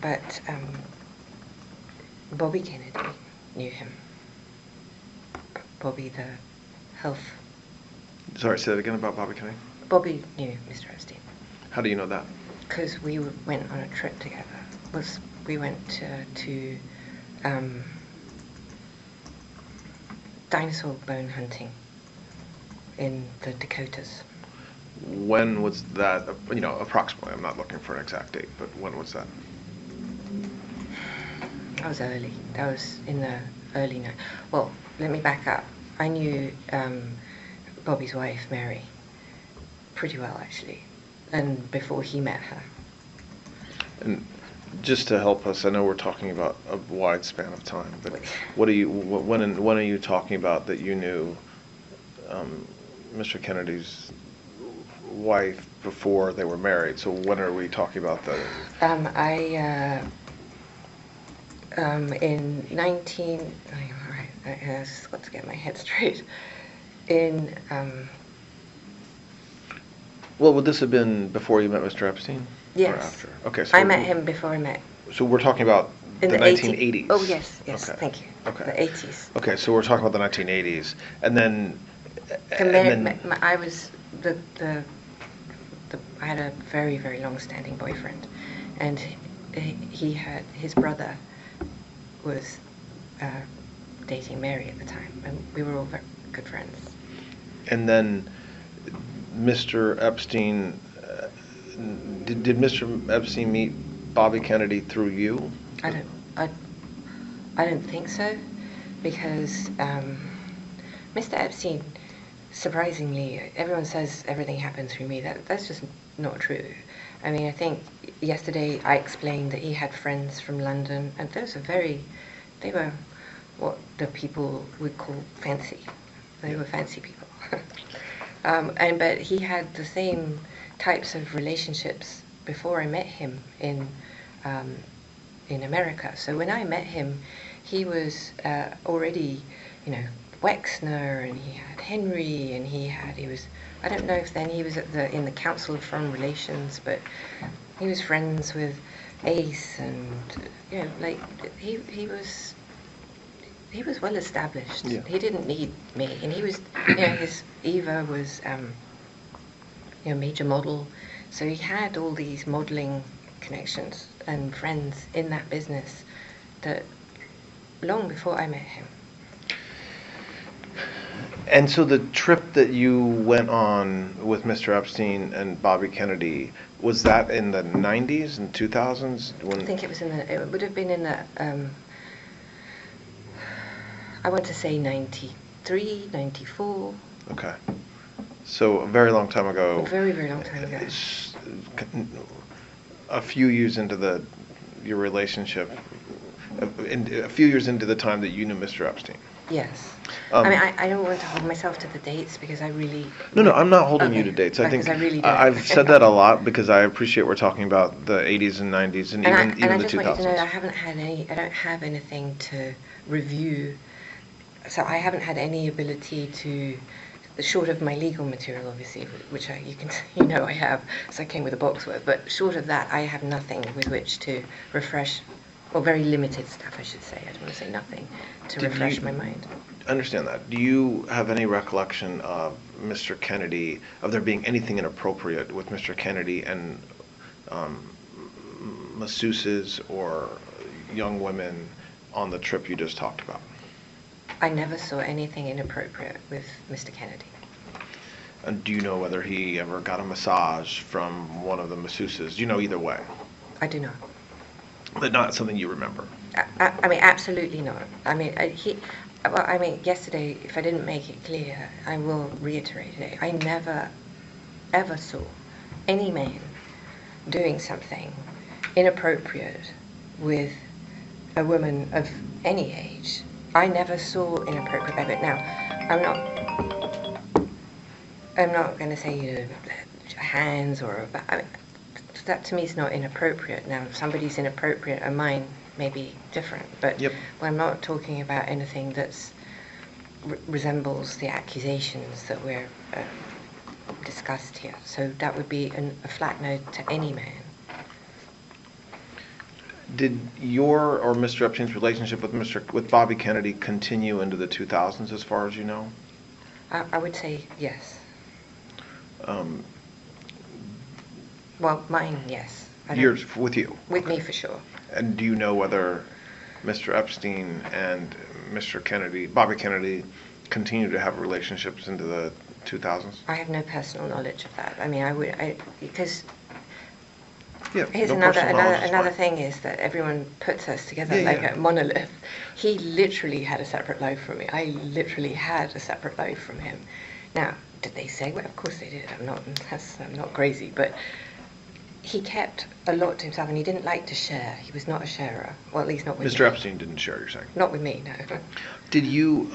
But Bobby Kennedy knew him. Bobby, the health. Sorry, say that again about Bobby Kennedy. Bobby knew Mr. Epstein. How do you know that? Because we went on a trip together. We went to dinosaur bone hunting in the Dakotas. When was that? Approximately. I'm not looking for an exact date, but when was that? That was early. That was in the early night. Well, let me back up. I knew Bobby's wife, Mary, pretty well actually, and before he met her. And just to help us, I know we're talking about a wide span of time, but when are you talking about that you knew Mr. Kennedy's wife before they were married? So when are we talking about the? In 19. All right, I've just got to get my head straight. In. Well, would this have been before you met Mr. Epstein? Yes. Or after? Okay. So I met him before I met. So we're talking about in the 1980s. Oh yes, Okay. Thank you. Okay. The 80s. Okay, so we're talking about the 1980s, and then. I was I had a very, very long-standing boyfriend, and he had his brother was dating Mary at the time, and we were all very good friends. And then Mr. Epstein, did Mr. Epstein meet Bobby Kennedy through you? I don't think so, because Mr. Epstein, surprisingly, everyone says everything happened through me. That's just not true. I mean, I think yesterday I explained that he had friends from London, and they were what the people would call fancy. They were fancy people. But he had the same types of relationships before I met him in America. So when I met him, he was already, Wexner, and he had Henry, and he was. I don't know if then he was in the Council of Foreign Relations, but he was friends with Ace, and he was well established. Yeah. He didn't need me, and he was, his Eva was, major model, so he had all these modeling connections and friends in that business that long before I met him. And so the trip that you went on with Mr. Epstein and Bobby Kennedy, was that in the 90s and 2000s? I think it would have been in the, I want to say 93, 94. Okay. So a very long time ago. A very, very long time ago. A few years into your relationship, a few years into the time that you knew Mr. Epstein. Yes. I don't want to hold myself to the dates because I really. No, I'm not holding you to dates. I think I really I've said that a lot because I appreciate we're talking about the 80s and 90s and even the 2000s. And I just want you to know I don't have anything to review, so I haven't had any ability to, short of my legal material, obviously, which I have, so I came with a box worth. But short of that, I have nothing with which to refresh. Well, very limited stuff, I should say. I don't want to say nothing to refresh my mind. Understand that. Do you have any recollection of Mr. Kennedy, of there being anything inappropriate with Mr. Kennedy and masseuses or young women on the trip you just talked about? I never saw anything inappropriate with Mr. Kennedy. And do you know whether he ever got a massage from one of the masseuses? Do you know either way? I do not. But not something you remember? I mean, absolutely not. I mean, yesterday, if I didn't make it clear, I will reiterate it. I never, ever saw any man doing something inappropriate with a woman of any age. I never saw inappropriate behavior. Now, I'm not going to say hands or. That to me is not inappropriate. Now, if somebody's inappropriate and mine may be different, but I'm not talking about anything that resembles the accusations that we're discussed here. So that would be a flat no to any man. Did your or Mr. Epstein's relationship with Bobby Kennedy continue into the 2000s, as far as you know? I would say yes. Um, Well, mine, yes. Yours, with you? With Okay. me, for sure. And do you know whether Mr. Epstein and Bobby Kennedy, continue to have relationships into the 2000s? I have no personal knowledge of that. I mean, because Yeah, here's no another personal knowledge is another fine. thing is that everyone puts us together Yeah, like yeah. a monolith. He literally had a separate life from me. I literally had a separate life from him. Now, did they say? Well, of course they did. I'm not crazy, but he kept a lot to himself, and he didn't like to share. He was not a sharer. Well, at least not with Mr. me. Epstein didn't share, you're saying? Not with me, no. Did you,